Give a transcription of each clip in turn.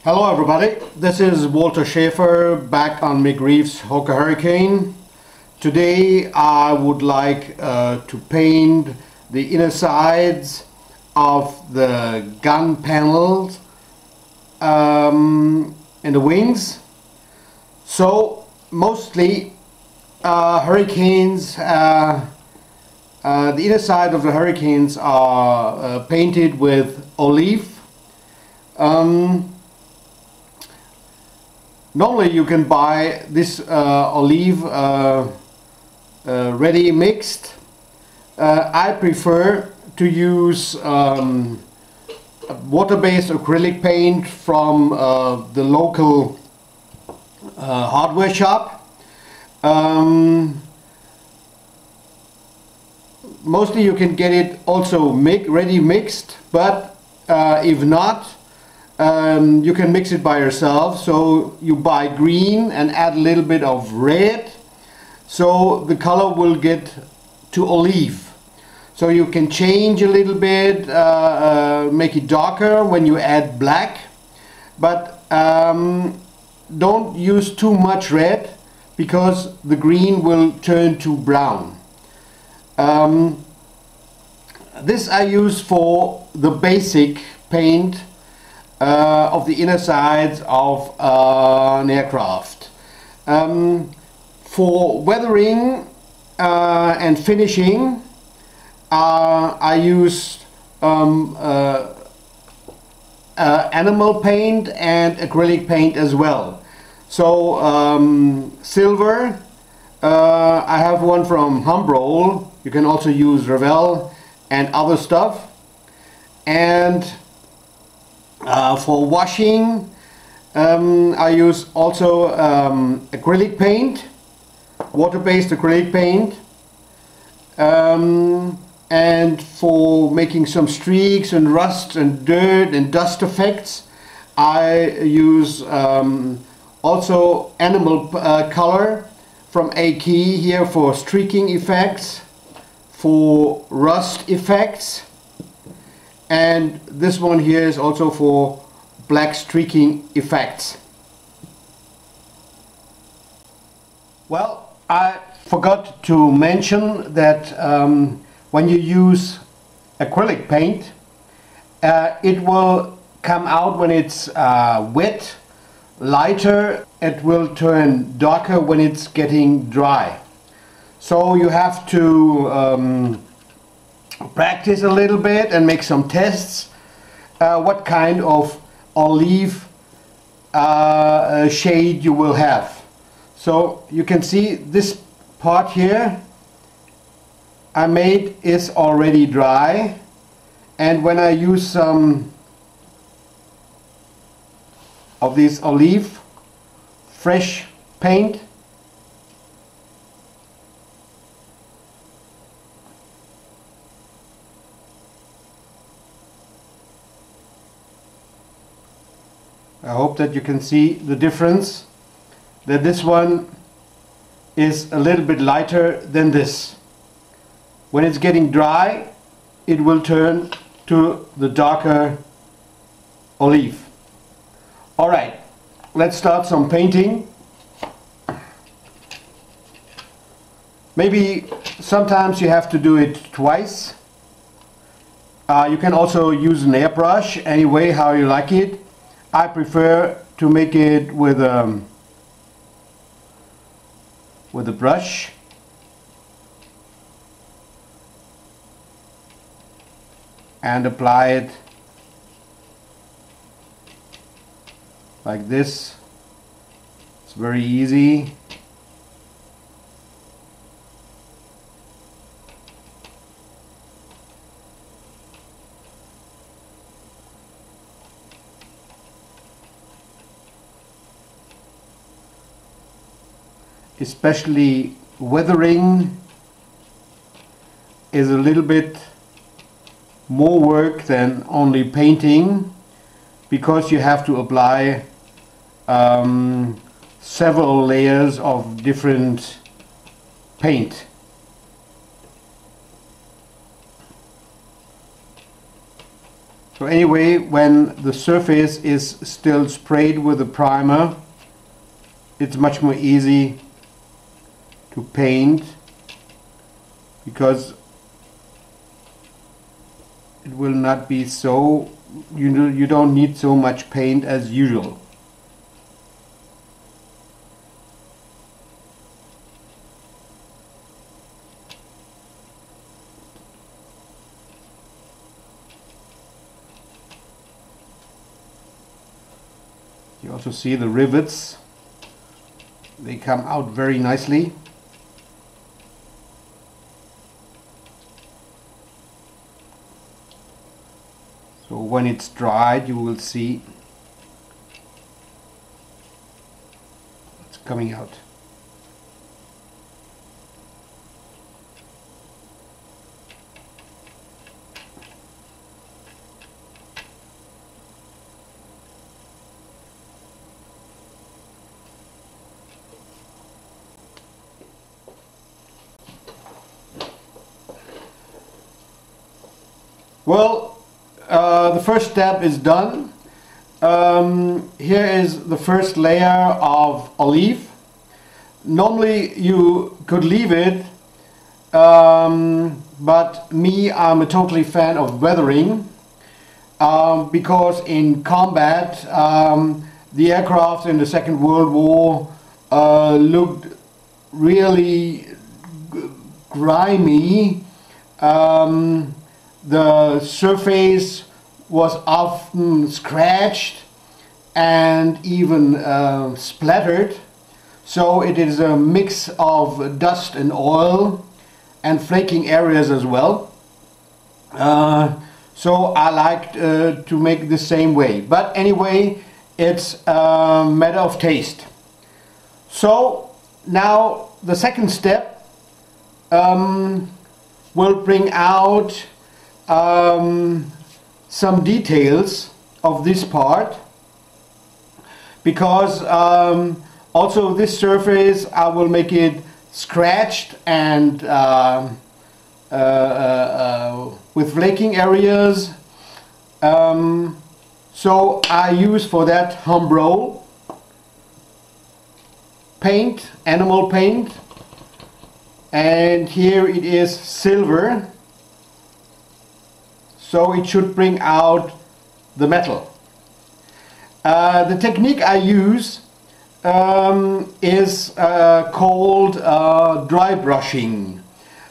Hello everybody, this is Walter Schaefer back on McReef's Hawker Hurricane. Today I would like to paint the inner sides of the gun panels and the wings. So mostly Hurricanes, the inner side of the Hurricanes are painted with olive. Normally you can buy this olive ready mixed. I prefer to use water-based acrylic paint from the local hardware shop. Mostly you can get it also ready mixed, but if not, you can mix it by yourself. So you buy green and add a little bit of red, so the color will get to olive. So you can change a little bit, make it darker when you add black, but don't use too much red because the green will turn to brown. This I use for the basic paint of the inner sides of an aircraft. For weathering and finishing, I use animal paint and acrylic paint as well. So silver, I have one from Humbrol. You can also use Revell and other stuff. And for washing, I use also acrylic paint, water-based acrylic paint, and for making some streaks and rust and dirt and dust effects, I use also animal color from A-Key here for streaking effects, for rust effects. And this one here is also for black streaking effects. Well, I forgot to mention that when you use acrylic paint, it will come out when it's wet, lighter. It will turn darker when it's getting dry. So you have to practice a little bit and make some tests what kind of olive shade you will have. So you can see this part here I made is already dry, and when I use some of this olive fresh paint, I hope that you can see the difference, that this one is a little bit lighter than this. When it's getting dry, it will turn to the darker olive. Alright, let's start some painting. Maybe sometimes you have to do it twice. You can also use an airbrush, anyway, how you like it. I prefer to make it with a brush. And apply it like this. It's very easy. Especially weathering is a little bit more work than only painting, because you have to apply several layers of different paint. So anyway, when the surface is still sprayed with the primer, it's much more easy to paint, because it will not be so, you don't need so much paint as usual. You also see the rivets, they come out very nicely. So when it's dried, you will see it's coming out. Well, the first step is done. Here is the first layer of olive. Normally you could leave it, but me, I'm a totally fan of weathering, because in combat the aircraft in the Second World War looked really grimy. The surface was often scratched and even splattered, so it is a mix of dust and oil and flaking areas as well. So I like to make the same way, but anyway, it's a matter of taste. So now the second step will bring out some details of this part, because also this surface I will make it scratched and with flaking areas, so I use for that Humbrol paint, animal paint, and here it is silver. So it should bring out the metal. The technique I use is called dry brushing.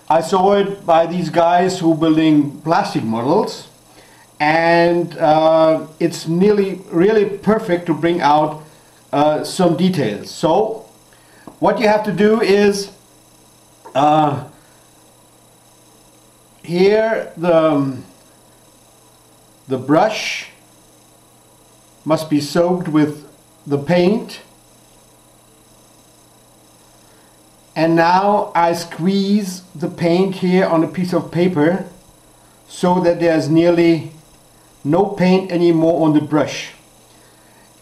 I saw it by these guys who are building plastic models, and it's really perfect to bring out some details. So what you have to do is here the brush must be soaked with the paint, and now I squeeze the paint here on a piece of paper so that there's nearly no paint anymore on the brush.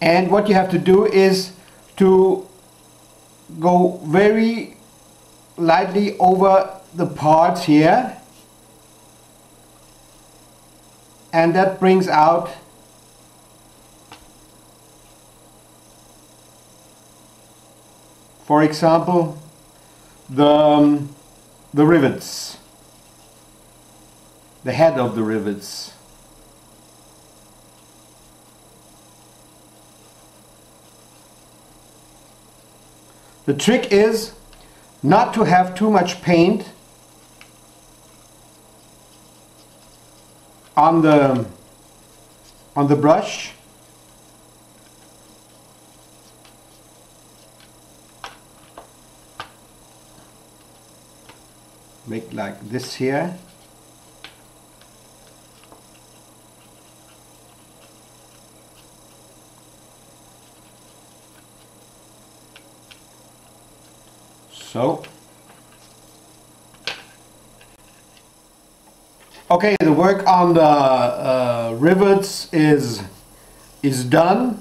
And what you have to do is to go very lightly over the parts here, and that brings out for example the rivets, the head of the rivets. The trick is not to have too much paint on the brush. Make like this here. So okay, the work on the rivets is done.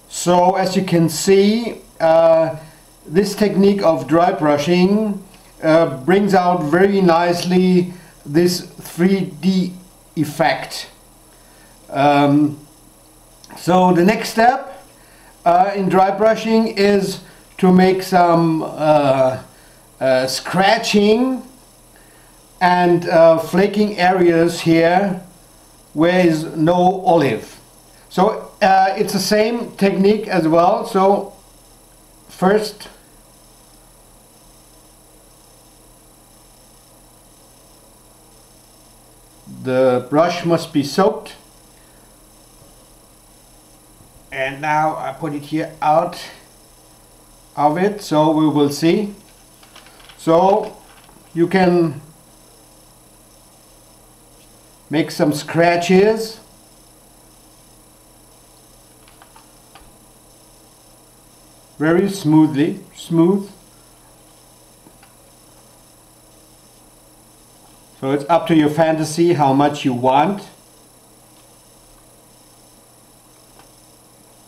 So as you can see, this technique of dry brushing brings out very nicely this 3D effect. So the next step in dry brushing is to make some scratching and flaking areas here where is no olive. So it's the same technique as well. So first the brush must be soaked, and now I put it here out of it so we will see. So you can make some scratches very smooth. So it's up to your fantasy how much you want.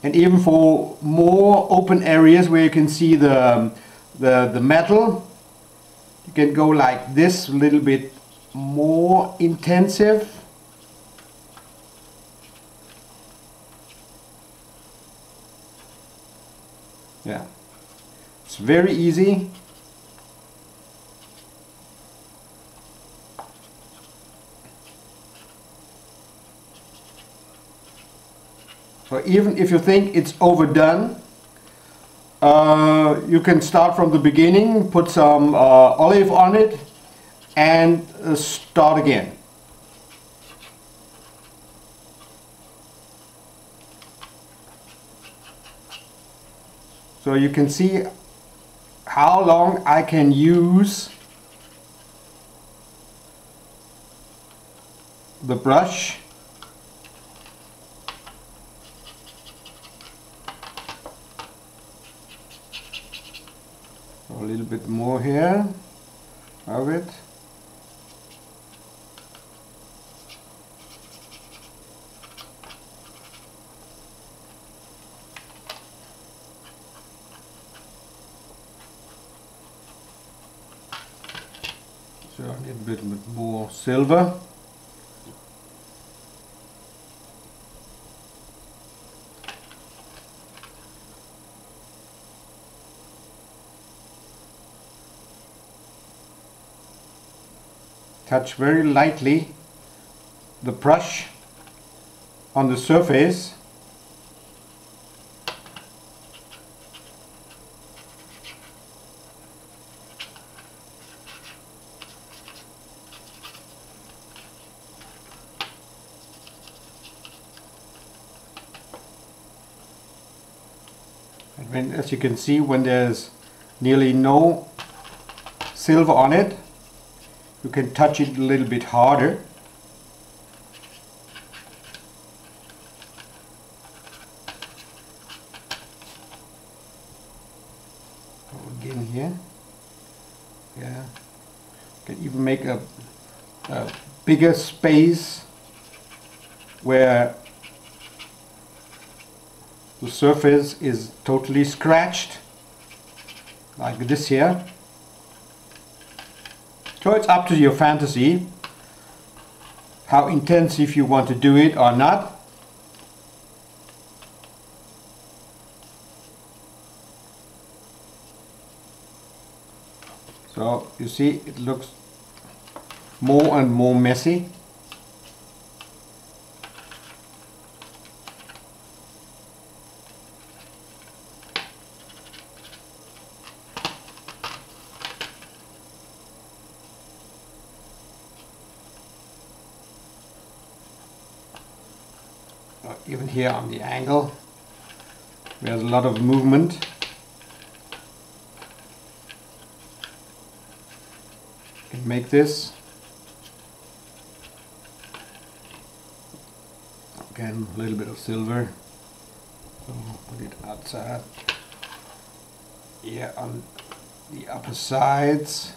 And even for more open areas where you can see the metal, you can go like this, a little bit more intensive. Yeah, it's very easy. So even if you think it's overdone, you can start from the beginning, put some olive on it, and start again. So you can see how long I can use the brush. A little bit more here of it. So a little bit more silver. Touch very lightly the brush on the surface. And when, as you can see, when there's nearly no silver on it, you can touch it a little bit harder. Again here. Yeah. You can even make a bigger space where the surface is totally scratched, like this here. So it's up to your fantasy how intensive you want to do it or not. So you see it looks more and more messy. Even here on the angle, there's a lot of movement. You can make this. Again, a little bit of silver. So put it outside. Yeah, on the upper sides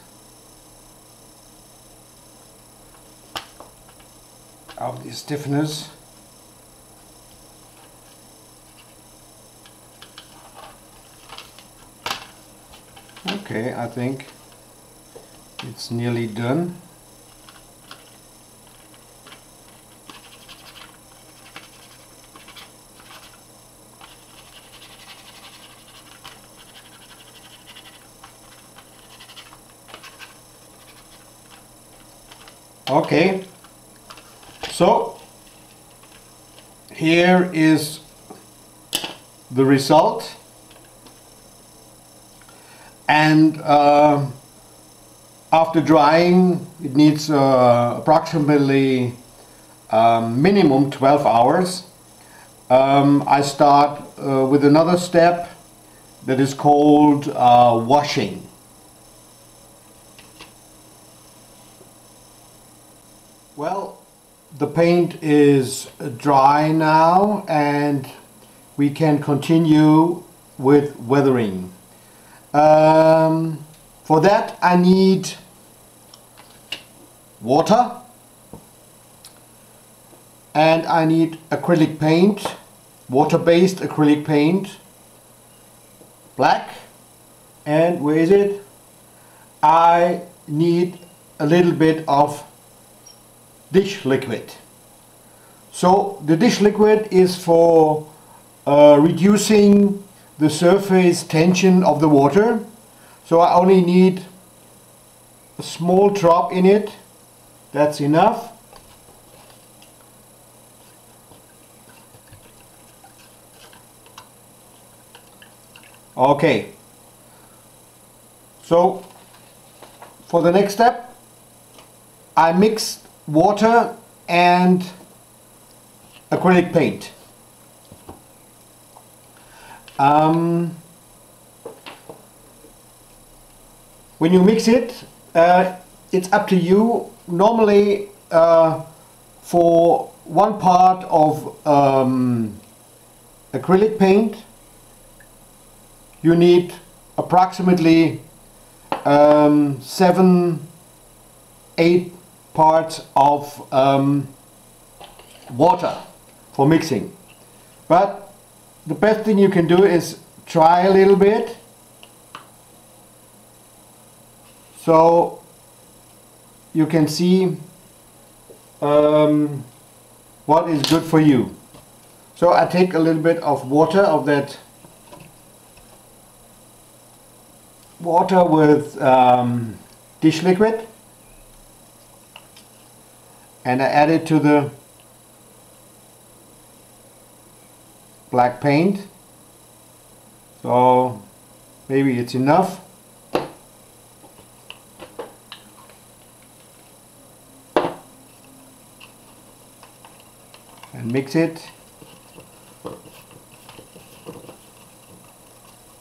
of the stiffeners. Okay, I think it's nearly done. Okay, so here is the result, and after drying it needs approximately minimum 12 hours. I start with another step that is called washing. Well, the paint is dry now and we can continue with weathering. For that I need water and I need acrylic paint, water-based acrylic paint, black, and where is it? I need a little bit of dish liquid. So the dish liquid is for reducing the surface tension of the water. So I only need a small drop in it. That's enough. Okay. So for the next step, I mix water and acrylic paint. When you mix it, it's up to you. Normally, for one part of acrylic paint, you need approximately 7-8 parts of water for mixing. But the best thing you can do is try a little bit, so you can see what is good for you. So I take a little bit of water, of that water with dish liquid, and I add it to the black paint. So maybe it's enough. And mix it.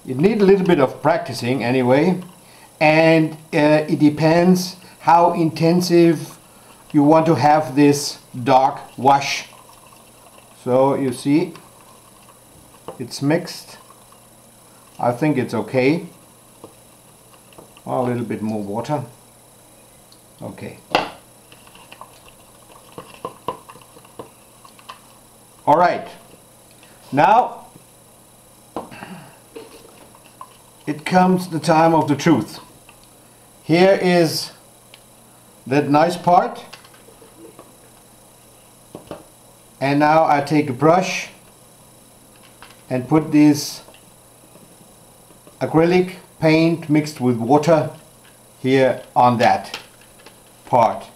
You need a little bit of practicing anyway, and it depends how intensive you want to have this dark wash. So you see, it's mixed. I think it's okay. Oh, a little bit more water. Okay. All right. Now it comes the time of the truth. Here is that nice part. And now I take a brush and put this acrylic paint mixed with water here on that part.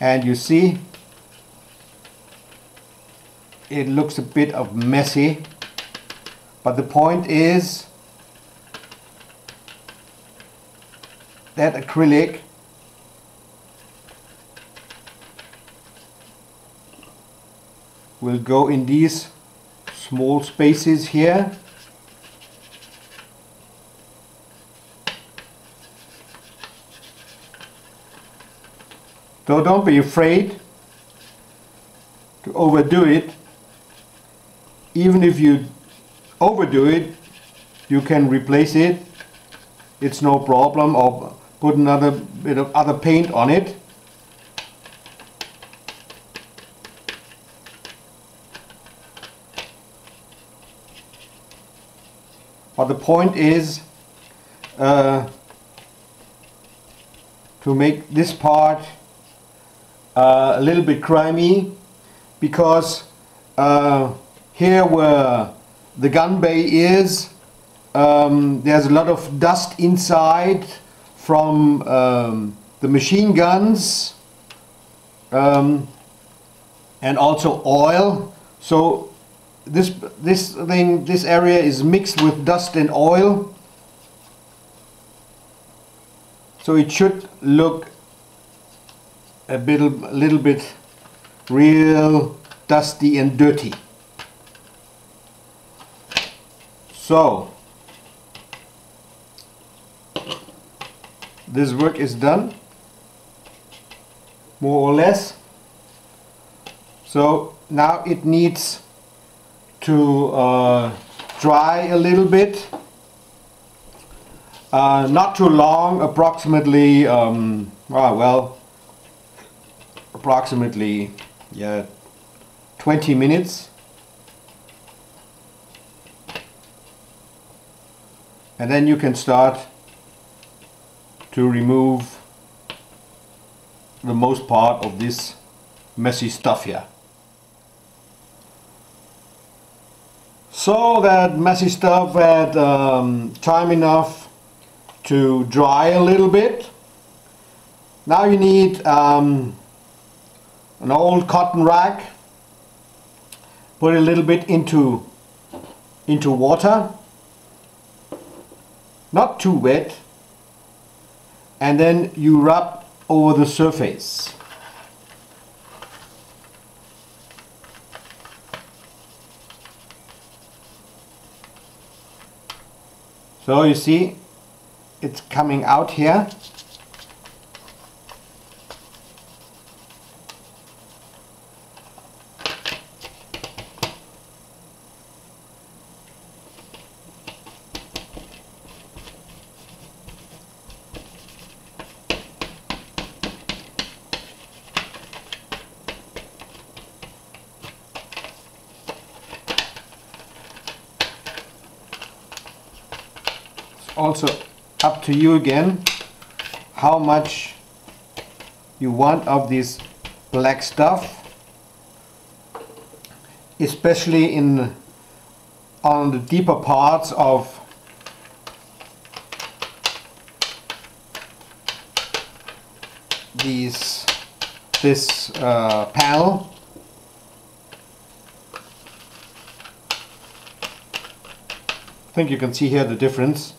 And you see, it looks a bit of messy, but the point is that acrylic will go in these small spaces here. So don't be afraid to overdo it. Even if you overdo it, you can replace it. It's no problem, or put another bit of other paint on it. But the point is to make this part a little bit grimy, because here where the gun bay is, there's a lot of dust inside from the machine guns, and also oil. So this area is mixed with dust and oil, so it should look a little bit real dusty and dirty. So this work is done, more or less. So now it needs to dry a little bit, not too long, approximately approximately 20 minutes, and then you can start to remove the most part of this messy stuff here. So that messy stuff had time enough to dry a little bit. Now you need an old cotton rag. Put a little bit into water, not too wet, and then you rub over the surface. So you see it's coming out here. Also up to you again how much you want of this black stuff, especially on the deeper parts of this panel. I think you can see here the difference.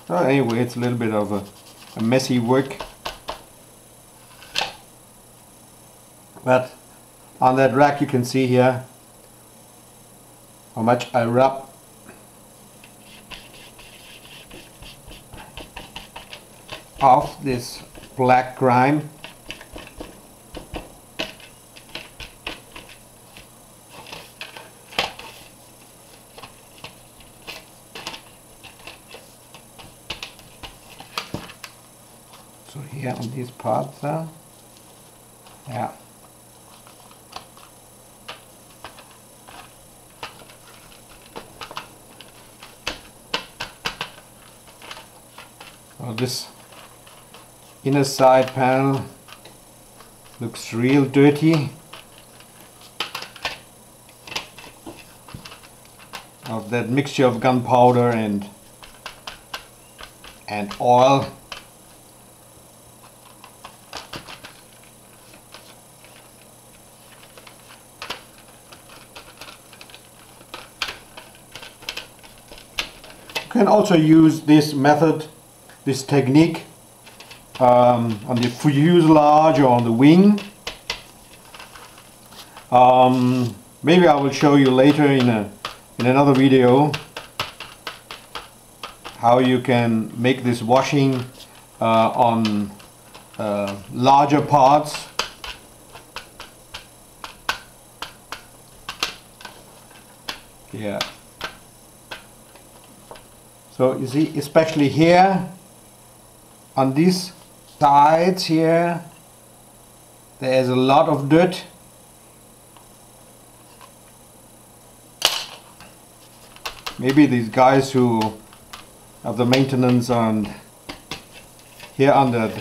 So anyway, it's a little bit of a messy work, but on that rack you can see here how much I rub off this black grime. So here on these parts, yeah. Well, this inner side panel looks real dirty of that mixture of gunpowder and oil. You can also use this method, this technique, on the fuselage or on the wing. Maybe I will show you later in another video how you can make this washing on larger parts. Yeah. So you see, especially here on these sides here, there is a lot of dirt. Maybe these guys who have the maintenance on here under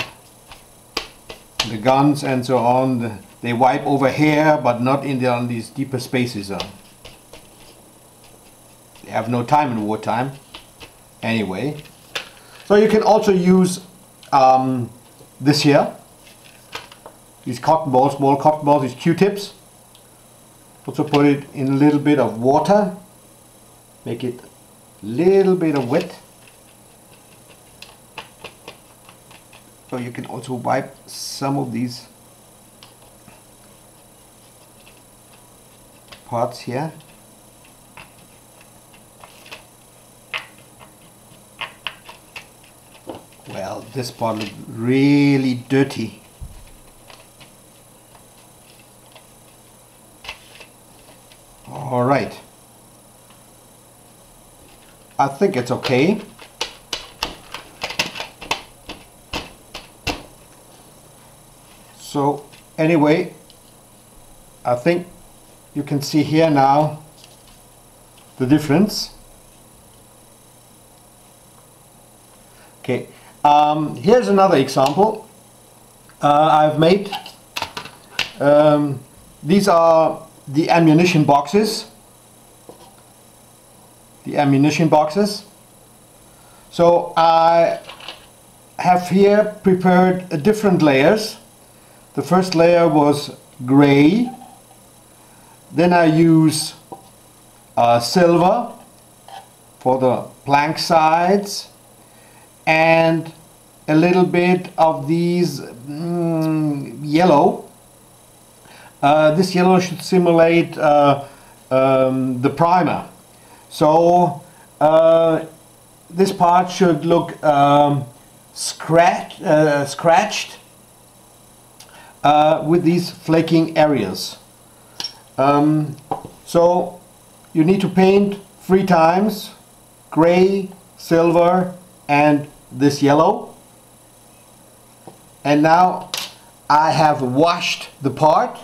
the guns and so on. They wipe over here, but not on these deeper spaces. They have no time in wartime. Anyway, so you can also use this here. These cotton balls, small cotton balls, these Q-tips. Also put it in a little bit of water. Make it a little bit of wet. So you can also wipe some of these parts here. Well, this part looks really dirty. All right. I think it's okay. So anyway, I think you can see here now the difference. Okay, here's another example I've made. These are the ammunition boxes. So I have here prepared different layers. The first layer was gray. Then I use silver for the plank sides, and a little bit of these yellow. This yellow should simulate the primer. So this part should look scratched with these flaking areas. So you need to paint 3 times: gray, silver, and this yellow. And now I have washed the part,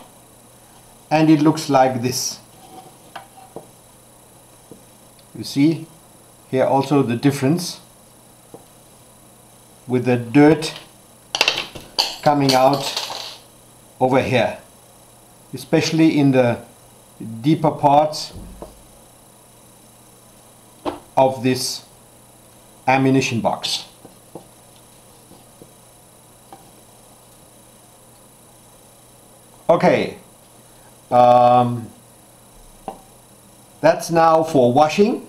and it looks like this. You see here also the difference with the dirt coming out over here, especially in the deeper parts of this ammunition box. Okay, that's now for washing.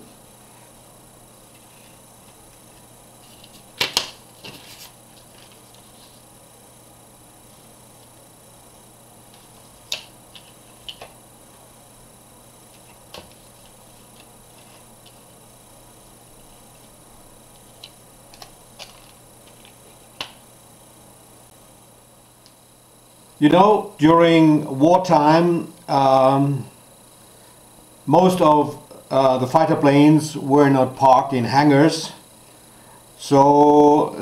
You know, during wartime, most of the fighter planes were not parked in hangars, so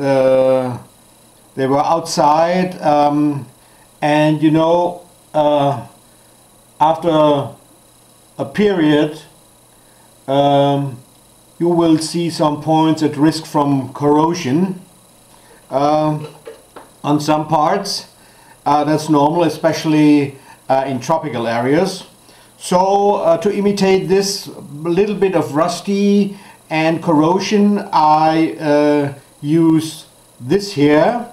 they were outside, and you know, after a period, you will see some points at risk from corrosion on some parts. That's normal, especially in tropical areas. So to imitate this little bit of rusty and corrosion, I use this here,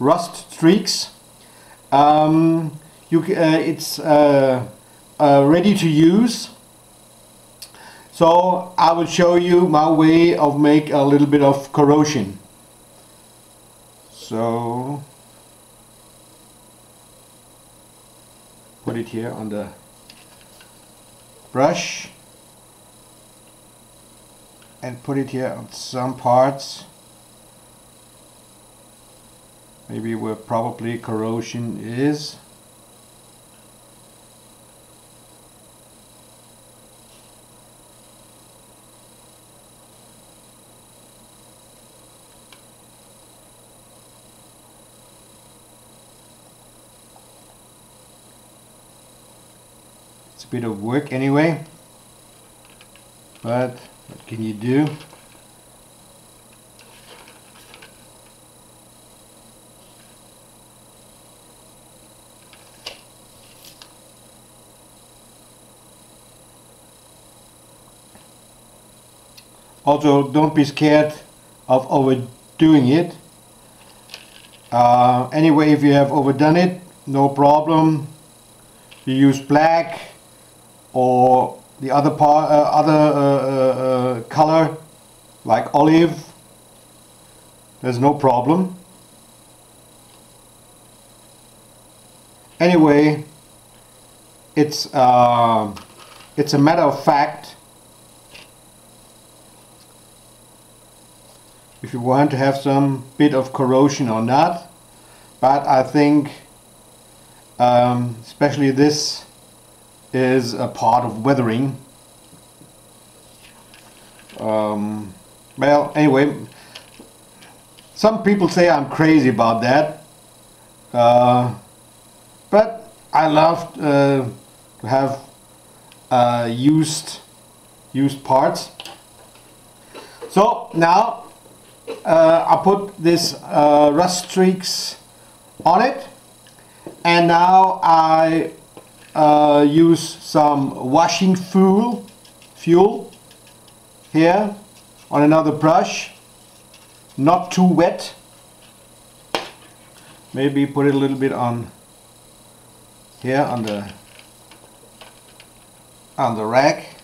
rust streaks. It's ready to use. So I will show you my way of make a little bit of corrosion. So put it here on the brush and put it here on some parts, maybe where probably corrosion is. It's a bit of work anyway, but what can you do? Also, don't be scared of overdoing it. Anyway, if you have overdone it, no problem. You use black or the other color like olive. There's no problem. Anyway, it's a matter of fact. If you want to have some bit of corrosion or not, but I think especially this is a part of weathering. Well, anyway, some people say I'm crazy about that, but I love to have used parts. So now I put this rust streaks on it, and now I use some washing fuel here on another brush, not too wet. Maybe put it a little bit on here on the rack.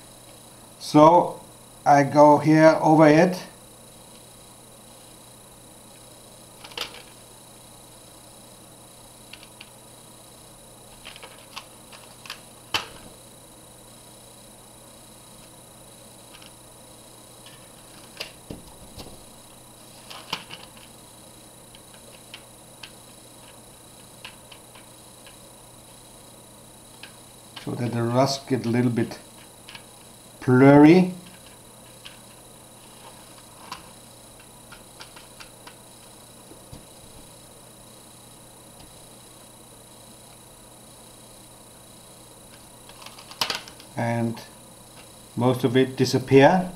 So I go here over it. So that the rust get a little bit blurry. And most of it disappear.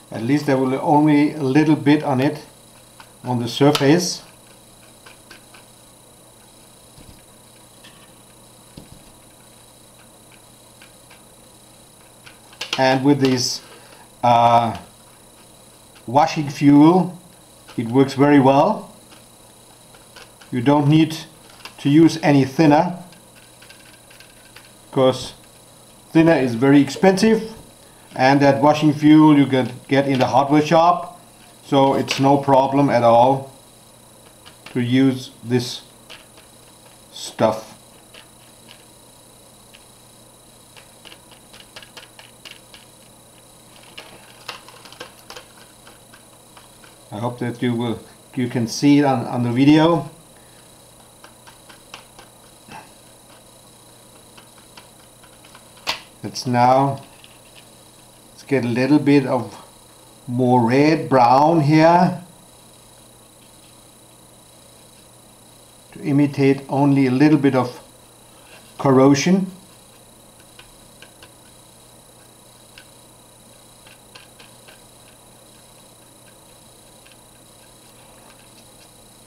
At least there will only a little bit on it, on the surface. And with this washing fuel, it works very well. You don't need to use any thinner, because thinner is very expensive. And that washing fuel you can get in the hardware shop, so it's no problem at all to use this stuff. I hope that you can see it on the video. It's now get a little bit of more red brown here to imitate only a little bit of corrosion.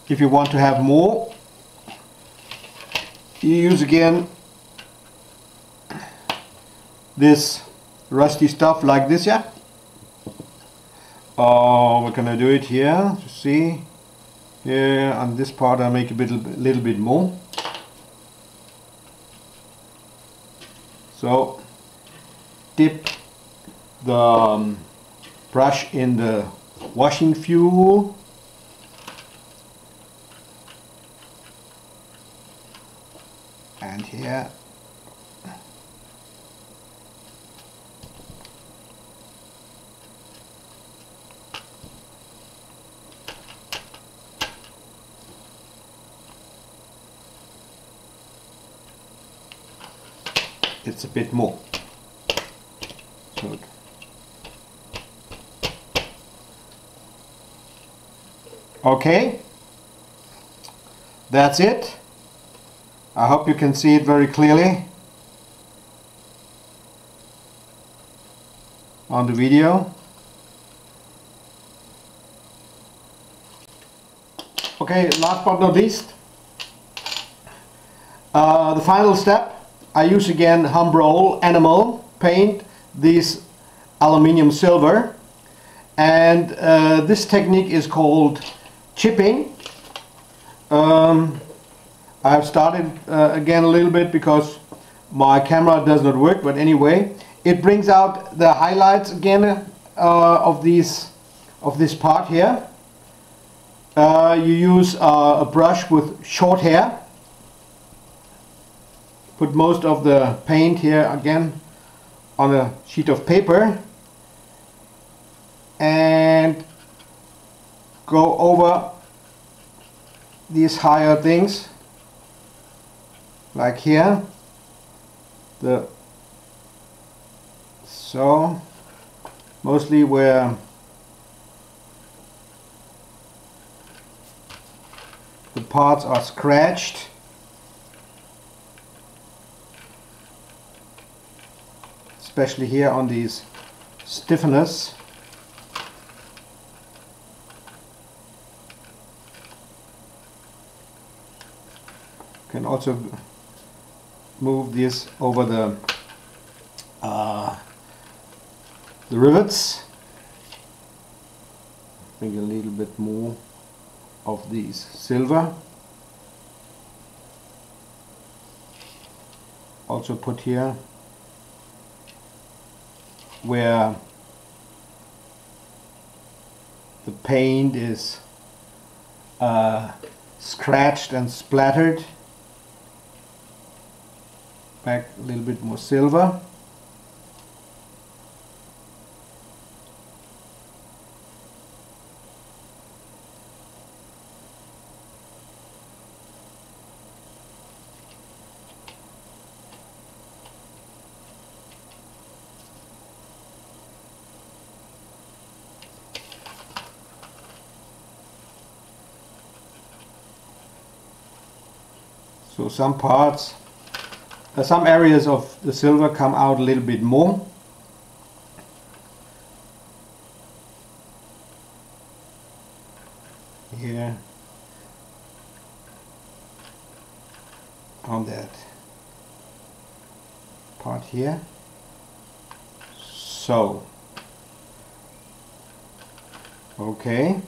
If you want to have more, you use again this rusty stuff like this, yeah. We're gonna do it here to see. Here on this part I make a little bit more. So dip the brush in the washing fuel. And here it's a bit more. So okay, that's it. I hope you can see it very clearly on the video. Okay, last but not least, the final step. I use again Humbrol enamel paint, this aluminium silver, and this technique is called chipping. I've started again a little bit because my camera does not work, but anyway, it brings out the highlights again of this part here. You use a brush with short hair. Put most of the paint here again on a sheet of paper and go over these higher things, like here, so mostly where the parts are scratched. Especially here on these stiffeners. Can also move this over the rivets. Bring a little bit more of these silver. Also put here where the paint is scratched and splattered. Back a little bit more silver. So some parts, some areas of the silver come out a little bit more. Here on that part here. So, okay.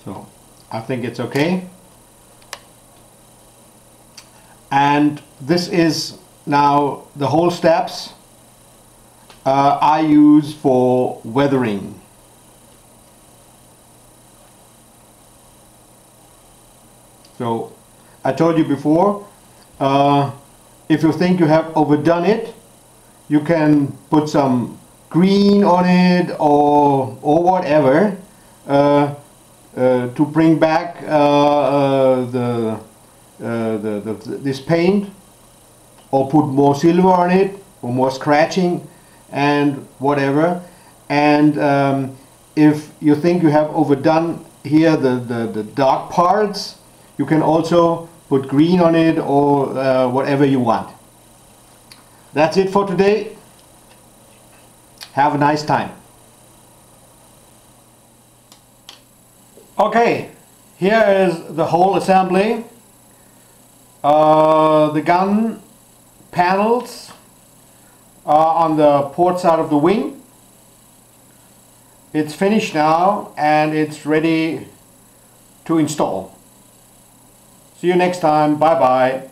So I think it's okay. And this is now the whole steps I use for weathering. So I told you before, if you think you have overdone it, you can put some green on it or whatever. To bring back this paint, or put more silver on it, or more scratching and whatever. And if you think you have overdone here the dark parts, you can also put green on it or whatever you want. That's it for today. Have a nice time. Okay, here is the whole assembly. The gun panels are on the port side of the wing. It's finished now and it's ready to install. See you next time. Bye bye.